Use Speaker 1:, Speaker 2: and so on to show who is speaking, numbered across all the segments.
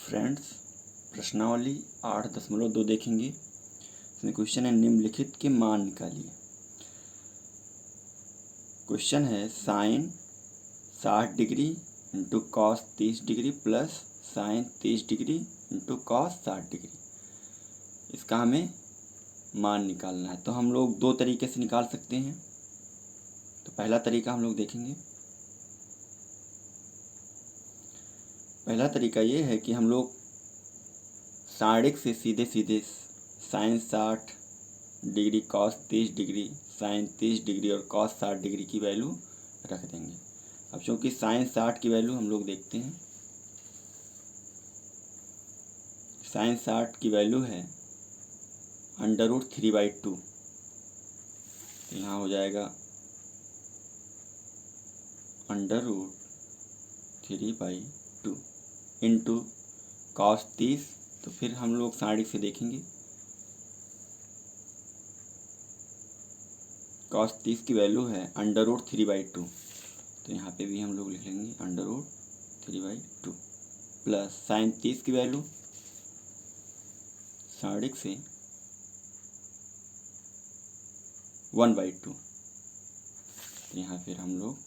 Speaker 1: Friends, प्रश्नावली 8.2 देखेंगे। इसमें क्वेश्चन है निम्नलिखित के मान निकालिए। क्वेश्चन है sine 60 degree into cos 30 degree plus sine 30 degree into cos 60 degree. इसका हमें मान निकालना है। तो हम लोग दो तरीके से निकाल सकते हैं। तो पहला तरीका हम लोग देखेंगे। पहला तरीका ये है कि हम लोग साइड से सीधे सीधे sine 60 degree cos 30 degree sine 30 degree और कॉस 60 डिग्री की वैल्यू रख देंगे। अब चूँकि साइन 60 की वैल्यू हम लोग देखते हैं, साइन 60 की वैल्यू है √3/2। यहाँ हो जाएगा √3/2 इंटू कॉस 30। तो फिर हम लोग साइड से देखेंगे, कॉस 30 की वैल्यू है √3/2। तो यहाँ पे भी हम लोग लिख लेंगे √3/2 प्लस साइन 30 की वैल्यू साढ़े से 1/2। तो यहाँ फिर हम लोग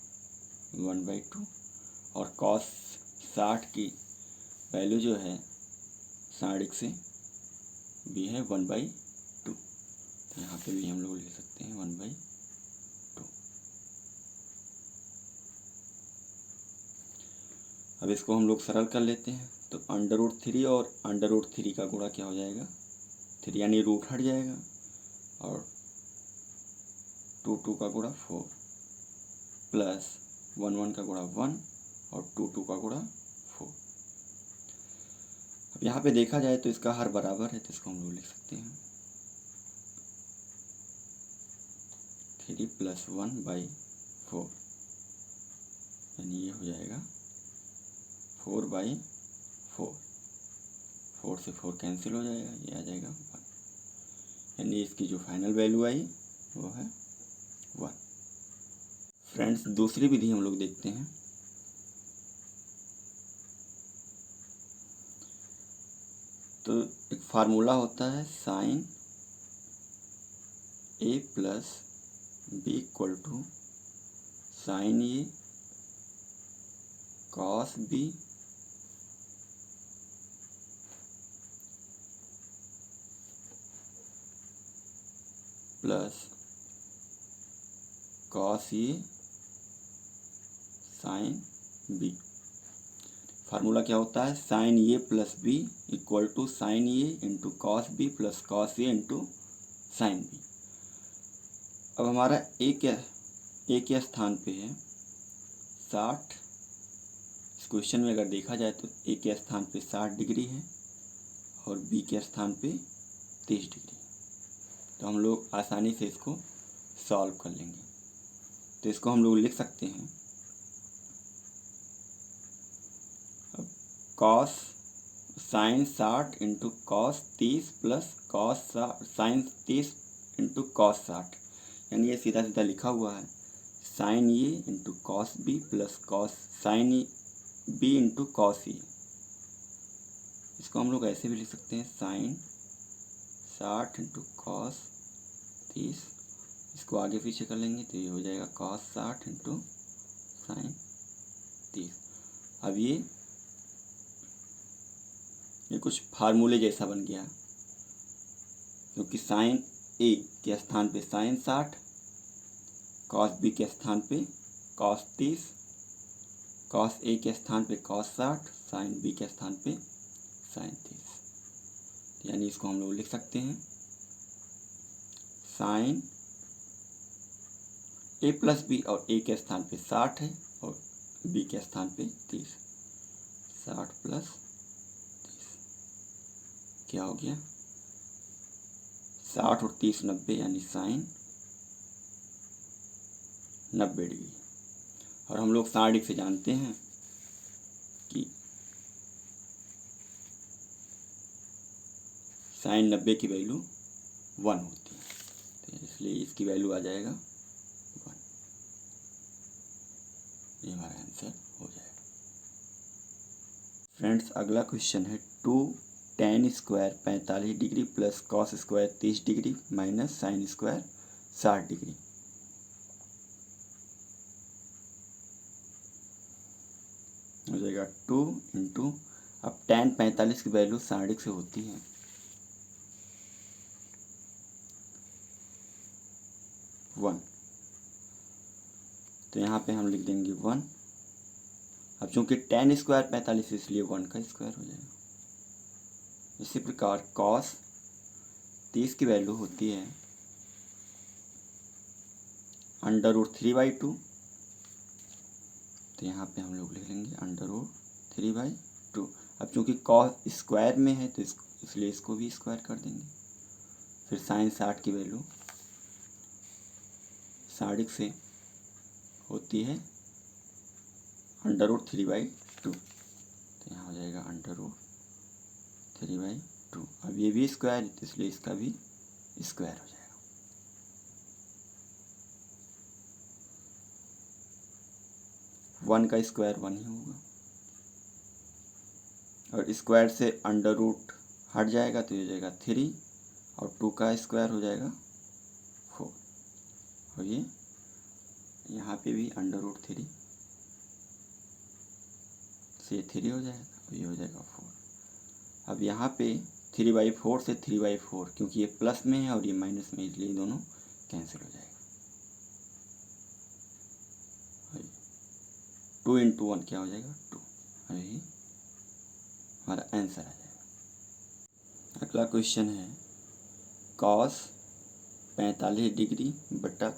Speaker 1: 1/2 और कॉस 60 की वैल्यू जो है साढ़े से भी है 1/2। तो यहाँ पे भी हम लोग लिख सकते हैं 1/2। अब इसको हम लोग सरल कर लेते हैं। तो √3 और √3 का गुणा क्या हो जाएगा, 3 यानी रूट हट जाएगा और 2 का गुणा 4 प्लस 1 का गुणा 1 और 2 का गुणा 4। अब यहाँ पे देखा जाए तो इसका हर बराबर है, तो इसको हम लोग लिख सकते हैं 3 + 1/4 यानी ये हो जाएगा 4/4। 4 से 4 कैंसिल हो जाएगा, ये आ जाएगा 1। यानी इसकी जो फाइनल वैल्यू आई वो है 1। फ्रेंड्स, दूसरी विधि हम लोग देखते हैं। तो एक फार्मूला होता है sine A + B = sine A cos B plus cos A sine B। Formula क्या होता है, sine A + B = sine A into cos B plus cos A into sine B। अब हमारा A के स्थान पे है 60। इस क्वेश्चन में अगर देखा जाए तो A के स्थान पे 60 डिग्री है और B के स्थान पे 30 डिग्री। तो हम लोग आसानी से इसको सॉल्व कर लेंगे। तो इसको हम लोग लिख सकते हैं cos sine 60 into cos 30 plus cos sine 30 into cos 60। यानी ये सीधा सीधा लिखा हुआ है sine A into cos B plus cos sine B into cos A. इसको हम लोग ऐसे भी लिख सकते हैं साइन 60 इंटू कॉस 30। इसको आगे पीछे कर लेंगे तो ये हो जाएगा कॉस 60 इंटू साइन 30। अब ये कुछ फार्मूले जैसा बन गया, क्योंकि साइन ए के स्थान पे साइन 60, कॉस बी के स्थान पे कॉस 30, कॉस ए के स्थान पे कॉस 60, साइन बी के स्थान पे साइन 30। यानी इसको हम लोग लिख सकते हैं साइन A + B और A के स्थान पे 60 है और B के स्थान पे 30। 60 + 30 क्या हो गया, 60 और 30 90 यानी साइन 90 डिग्री। और हम लोग साइड से जानते हैं कि साइन 90 की वैल्यू 1 होती है, तो इसलिए इसकी वैल्यू आ जाएगा 1। ये हमारा आंसर हो जाएगा। फ्रेंड्स अगला क्वेश्चन है 2 tan square 45 degree plus cos square 30 degree minus sine square 60 degree. हो जाएगा 2 इंटू, अब tan 45 की वैल्यू 60 से होती है 1, तो यहाँ पे हम लिख देंगे 1। अब चूंकि tan स्क्वायर 45 इसलिए 1 का स्क्वायर हो जाएगा। इसी प्रकार cos 30 की वैल्यू होती है √3/2, तो यहाँ पे हम लोग लिख लेंगे √3/2। अब चूंकि cos स्क्वायर में है तो इसलिए इसको भी स्क्वायर कर देंगे। फिर साइन 60 की वैल्यू 60 से होती है √3/2, तो यहाँ हो जाएगा √3/2। अब ये भी स्क्वायर तो इसलिए इसका भी स्क्वायर हो जाएगा। वन का स्क्वायर 1 ही होगा, और स्क्वायर से √ हट जाएगा तो ये हो जाएगा 3, और 2 का स्क्वायर हो जाएगा 4, और ये यहाँ पे भी √3 से 3 हो जाएगा, और ये हो जाएगा 4। अब यहाँ पे 3/4 से 3/4, क्योंकि ये प्लस में है और ये माइनस में, इसलिए दोनों कैंसिल हो जाएगा। 2 इंटू 1 क्या हो जाएगा 2, और यही हमारा आंसर आ जाएगा। अगला क्वेश्चन है cos 45 डिग्री बटा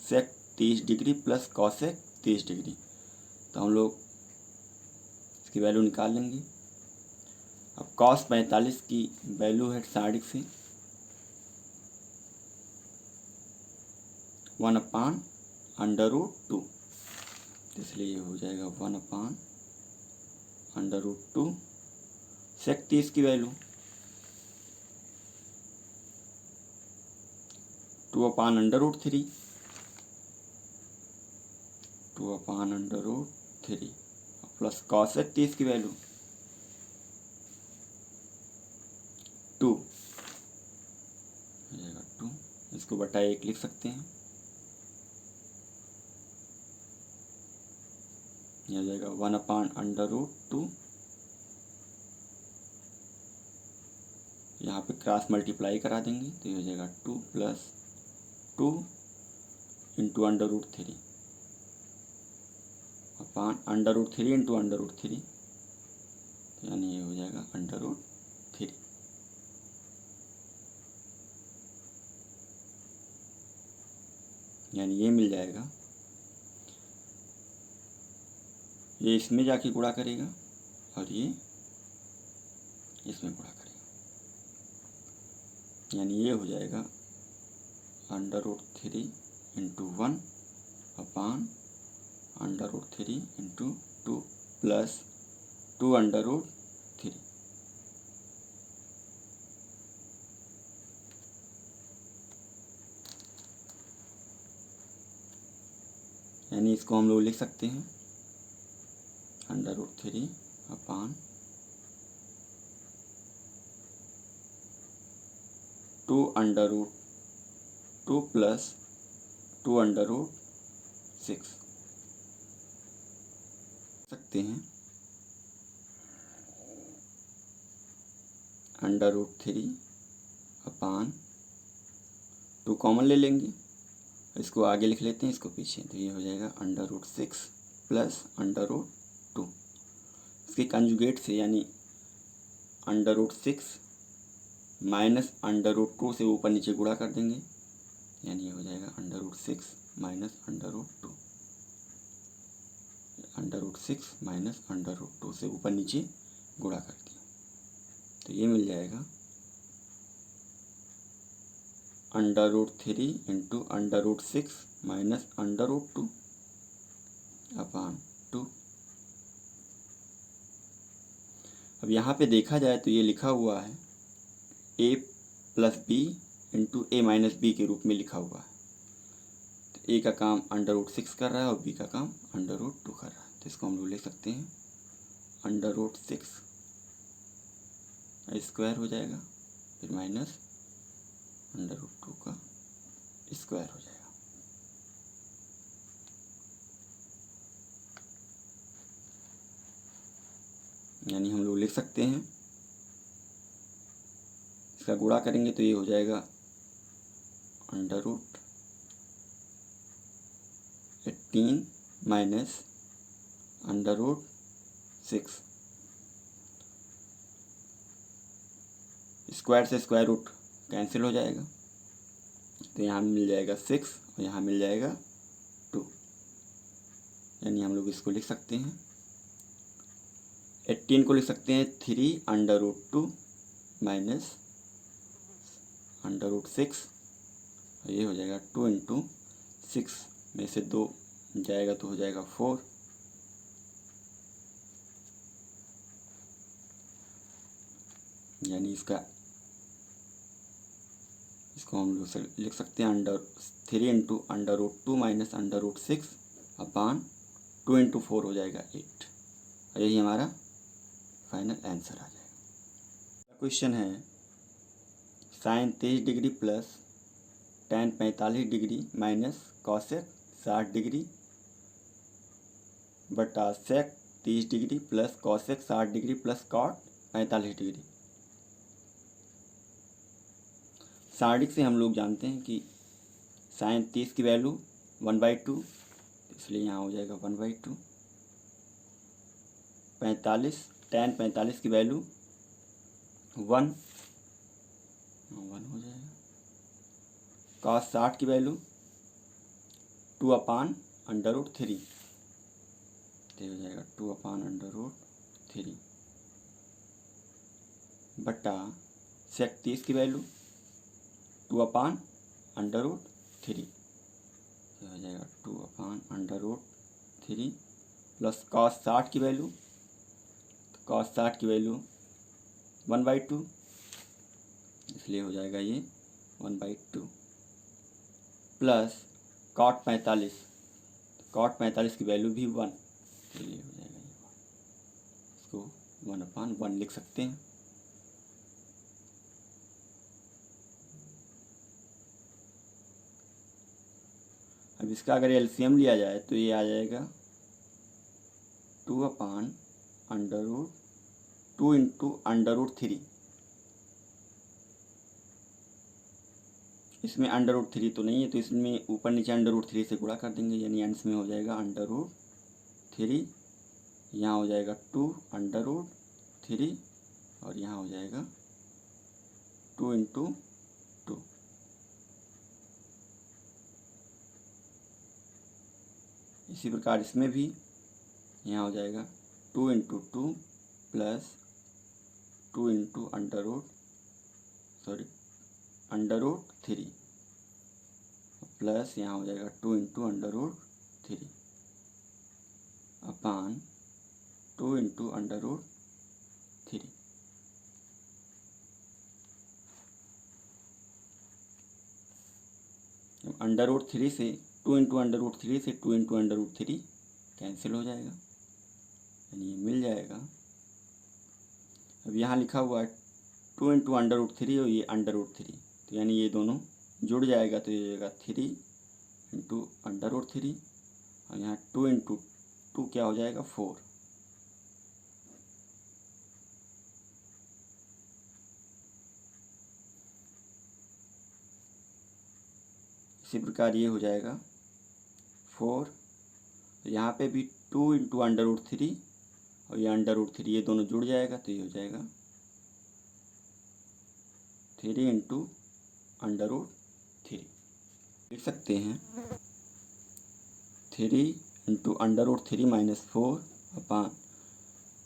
Speaker 1: sec 30 degree plus cosec 30 degree. तो हम लोग इसकी वैल्यू निकाल लेंगे। अब cos 45 की वैल्यू है 60 से 1/√2, इसलिए ये हो जाएगा 1/√2। sec 30 की वैल्यू 2/√3, 2/√3 प्लस cosec 30 की वैल्यू 2 हो जाएगा 2, इसको बटा 1 लिख सकते हैं। यह हो जाएगा 1/√2, यहाँ पे क्रॉस मल्टीप्लाई करा देंगे तो ये हो जाएगा 2 + 2 इंटू √3 अपान √3 इंटू √3, यानी ये हो जाएगा √3। यानी ये मिल जाएगा, ये इसमें जाके गुणा करेगा और ये इसमें गुणा करेगा, यानी ये हो जाएगा √3 इंटू 1 अपान √3 इंटू 2 प्लस 2√3। यानी इसको हम लोग लिख सकते हैं √3 अपान 2√2 प्लस 2√6 सकते हैं। √3 अपान 2 कॉमन ले लेंगे, इसको आगे लिख लेते हैं, इसको पीछे, तो ये हो जाएगा √6 प्लस √2। इसके कंजुगेट से यानी √6 माइनस √2 से ऊपर नीचे गुणा कर देंगे, यानी ये हो जाएगा √6 माइनस √2, √6 माइनस √2 से ऊपर नीचे गुणा कर दिया, तो ये मिल जाएगा √3 इंटू √6 माइनस √2 अपान 2। अब यहाँ पे देखा जाए तो ये लिखा हुआ है a + b into a - b के रूप में लिखा हुआ है, तो a का काम √6 कर रहा है और b का काम √2 कर रहा है, तो इसको हम लोग लिख सकते हैं अंडर रूट 6 स्क्वायर हो जाएगा, फिर माइनस अंडर रूट 2 का स्क्वायर हो जाएगा। यानी हम लोग लिख सकते हैं, इसका गुणा करेंगे तो ये हो जाएगा under root 18 minus under root 6। Square से स्क्वायर रूट कैंसिल हो जाएगा, तो यहाँ मिल जाएगा 6 और यहाँ मिल जाएगा 2। यानी हम लोग इसको लिख सकते हैं, 18 को लिख सकते हैं 3 under root 2 minus under root 6, और ये हो जाएगा 2 इंटू 6 में से 2 जाएगा तो हो जाएगा 4। यानी इसको हम लोग लिख सकते हैं 3 into under root 2 minus under root 6 upon 2 into 4 हो जाएगा 8, और यही हमारा फाइनल आंसर आ जाएगा। क्वेश्चन है sine 23 degree plus tan 45 degree minus cosec 60 degree बटा sec 30 degree plus cosec 60 degree plus cot 45 degree. सारणिक से हम लोग जानते हैं कि साइन 30 की वैल्यू 1/2, इसलिए यहाँ हो जाएगा 1/2। tan 45 की वैल्यू 1 हो जाएगा। cos 60 की वैल्यू 2/√3, तो हो जाएगा 2/√3 बटा सेक 30 की वैल्यू 2/√3, तो हो जाएगा 2/√3 प्लस cos 60 की वैल्यू, cos 60 की वैल्यू 1/2, इसलिए हो जाएगा ये 1/2 प्लस cot 45, cot 45 की वैल्यू भी 1, इसलिए हो जाएगा ये 1, इसको 1/1 लिख सकते हैं। अब इसका अगर एलसीएम लिया जाए तो ये आ जाएगा 2/√2 इंटू √3। इसमें √3 तो नहीं है, तो इसमें ऊपर नीचे √3 से गुणा कर देंगे, यानी अंश में हो जाएगा √3, यहाँ हो जाएगा 2/√3 और यहाँ हो जाएगा 2 इंटू 2। इसी प्रकार इसमें भी यहाँ हो जाएगा 2 इंटू 2 प्लस 2 इंटू √3 प्लस यहाँ हो जाएगा 2 इंटू √3 अपान 2 इंटू √3। √3 से 2 इंटू √3 से 2 इंटू √3 कैंसिल हो जाएगा, यानी ये मिल जाएगा। अब यहाँ लिखा हुआ है 2 इंटू √3 और ये √3, तो यानी ये दोनों जुड़ जाएगा, तो ये हो जाएगा 3 इंटू √3 और यहाँ 2 इंटू 2 क्या हो जाएगा 4। इसी प्रकार ये हो जाएगा 4, तो यहाँ पे भी 2 इंटू √3 और ये √3 ये दोनों जुड़ जाएगा, तो ये हो जाएगा 3 इंटू √3। लिख सकते हैं 3 इंटू √3 माइनस 4 अपान,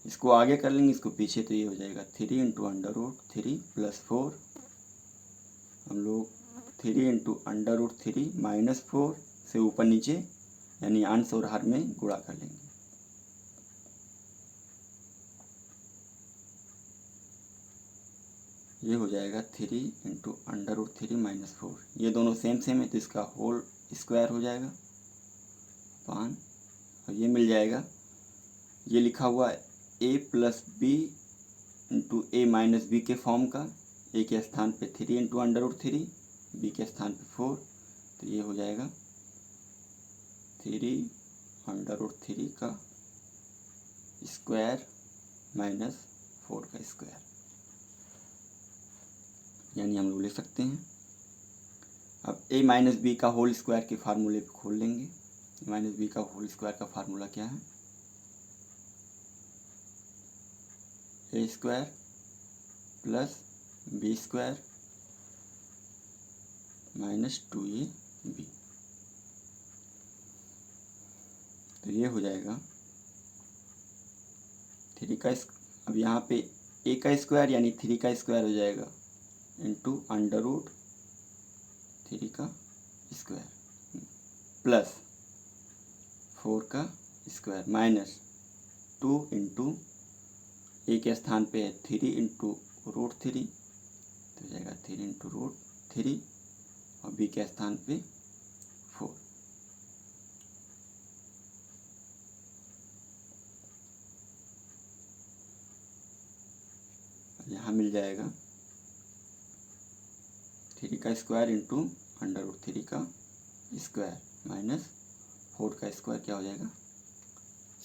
Speaker 1: इसको आगे कर लेंगे इसको पीछे, तो ये हो जाएगा 3 इंटू √3 प्लस 4। हम लोग 3 इंटू √3 माइनस 4 से ऊपर नीचे यानी अंश और हर में गुणा कर लेंगे। ये हो जाएगा 3 इंटू √3 माइनस 4, ये दोनों सेम है, तो इसका होल स्क्वायर हो जाएगा अपान, और ये मिल जाएगा, ये लिखा हुआ ए प्लस बी इंटू ए माइनस बी के फॉर्म का, ए के स्थान पे 3 इंटू अंडर रूट 3, बी के स्थान पे 4, तो ये हो जाएगा 3 अंडर रूट 3 का स्क्वायर माइनस 4 का स्क्वायर, यानी हम लोग लिख सकते हैं। अब ए माइनस बी का होल स्क्वायर के फार्मूले पे खोल लेंगे। ए माइनस बी का होल स्क्वायर का फार्मूला क्या है? A square plus B square minus 2ab, तो ये हो जाएगा 3 का, अब यहाँ पे ए का स्क्वायर यानी 3 का स्क्वायर हो जाएगा इंटू अंडर रूट 3 का स्क्वायर प्लस 4 का स्क्वायर माइनस 2 इंटू ए के स्थान पे है 3 इंटू रूट 3, तो हो जाएगा 3 इंटू रूट 3, और बी के स्थान पे 4। यहाँ मिल जाएगा 3 का स्क्वायर इंटू अंडर रूट 3 का स्क्वायर माइनस 4 का स्क्वायर क्या हो जाएगा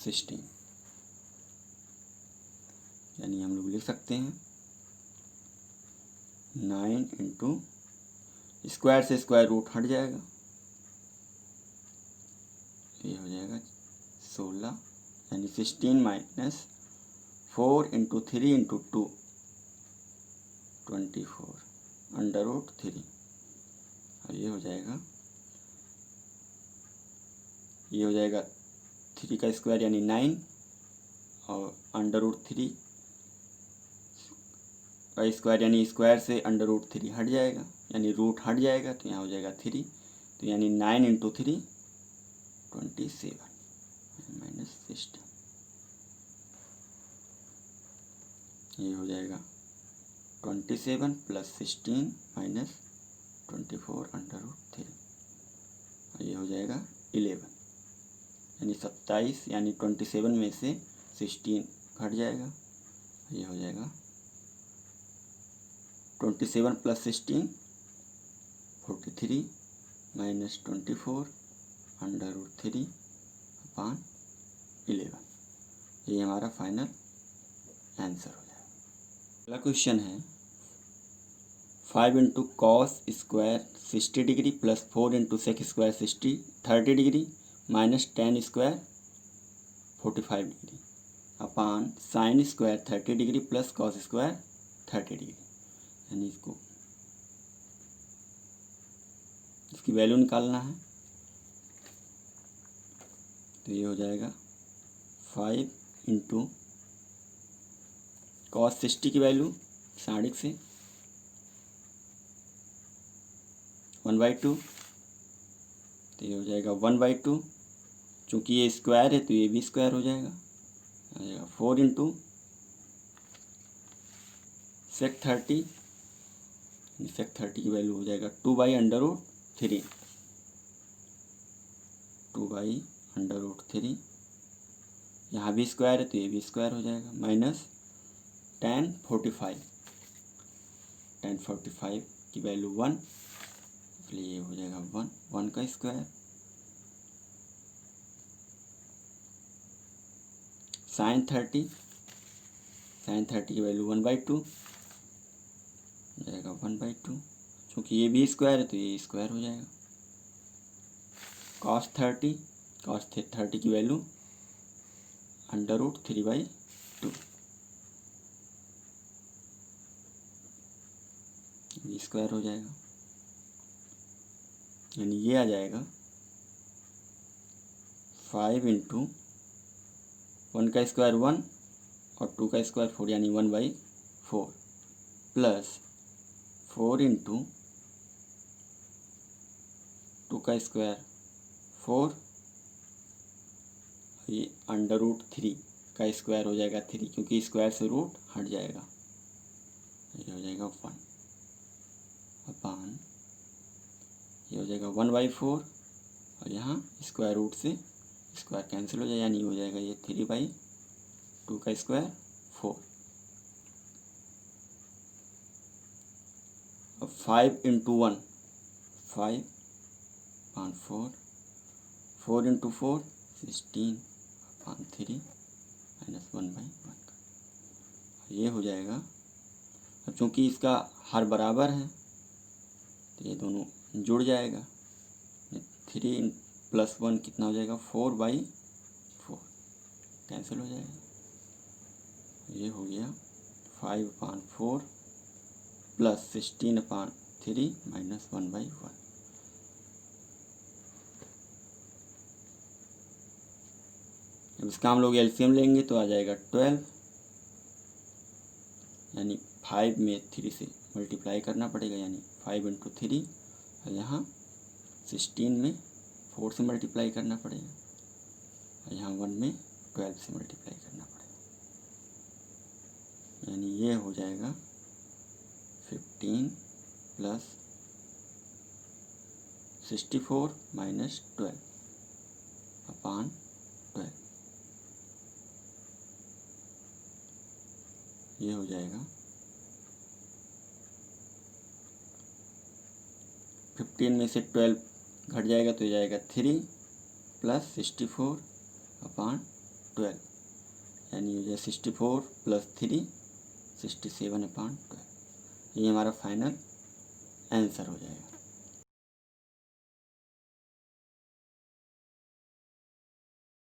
Speaker 1: 16, यानी हम लोग लिख सकते हैं 9 इंटू स्क्वायर से स्क्वायर रूट हट जाएगा, ये हो जाएगा 16, यानी 16 minus 4 into 3 into 2 24 under root 3, और ये हो जाएगा 3 का स्क्वायर यानी 9, और अंडर रूट 3 का स्क्वायर यानी स्क्वायर से अंडर रूट 3 हट जाएगा, यानी रूट हट जाएगा, तो यहाँ हो जाएगा 3, तो यानी 9 इंटू 3 27 माइनस 16, ये हो जाएगा 27 प्लस 16 माइनस 24 अंडर रूट 3, और ये हो जाएगा 11, यानी 27, यानी 27 में से 16 घट जाएगा, ये हो जाएगा 27 plus 16 43 minus 24 under root 3 upon 11, ये हमारा फाइनल आंसर हो जाएगा। अगला क्वेश्चन है 5 into cos square 60 degree plus 4 into sec square 30 degree minus 10 square 45 degree upon sine square 30 degree plus cos square 30 degree, यानी इसकी वैल्यू निकालना है। तो ये हो जाएगा 5 इंटू कॉस 60 की वैल्यू साढ़िक से 1/2, तो ये हो जाएगा 1/2, चूँकि ये स्क्वायर है तो ये भी स्क्वायर हो जाएगा 4 इंटू सेक 30, सेक 30 की वैल्यू हो जाएगा 2/√3, 2/√3, यहाँ भी स्क्वायर है तो ये भी स्क्वायर हो जाएगा माइनस tan 45 की वैल्यू 1, इसलिए ये हो जाएगा 1 का स्क्वायर, साइन 30 की वैल्यू 1/2 हो जाएगा 1/2, चूँकि ये भी स्क्वायर है तो ये स्क्वायर हो जाएगा, cos 30 की वैल्यू √3/2, ये स्क्वायर हो जाएगा, यानी ये आ जाएगा 5 इंटू 1 का स्क्वायर 1 और 2 का स्क्वायर 4, यानी 1/4 प्लस 4 इंटू 2 का स्क्वायर 4, ये √3 का स्क्वायर हो जाएगा 3, क्योंकि स्क्वायर से रूट हट जाएगा, ये हो जाएगा 1 अपॉन, ये हो जाएगा 1/4, और यहाँ स्क्वायर रूट से स्क्वायर कैंसिल हो जाएगा, यानी हो जाएगा ये 3/4 2 का स्क्वायर 4। अब 5 into 1 5 upon 4, 4 into 4 16 upon 3 minus 1/1 का ये हो जाएगा। अब चूँकि इसका हर बराबर है तो ये दोनों जुड़ जाएगा। 3 + 1 कितना हो जाएगा 4/4 कैंसिल हो जाएगा। ये हो गया 5/4 प्लस 16/3 माइनस 1/1। अब इसका हम लोग एलसीएम लेंगे तो आ जाएगा 12, यानी 5 में 3 से मल्टीप्लाई करना पड़ेगा, यानी 5 इंटू 3, और यहाँ 16 में 4 से मल्टीप्लाई करना पड़ेगा, और यहाँ 1 में 12 से मल्टीप्लाई करना पड़ेगा, यानी ये हो जाएगा 15 + 64 माइनस 12 अपॉन 12। ये हो जाएगा 15 में से 12 घट जाएगा तो ये जाएगा 3 + 64 अपॉन 12, यानी हो जाए 64 + 3 67/12। ये हमारा फाइनल आंसर हो जाएगा।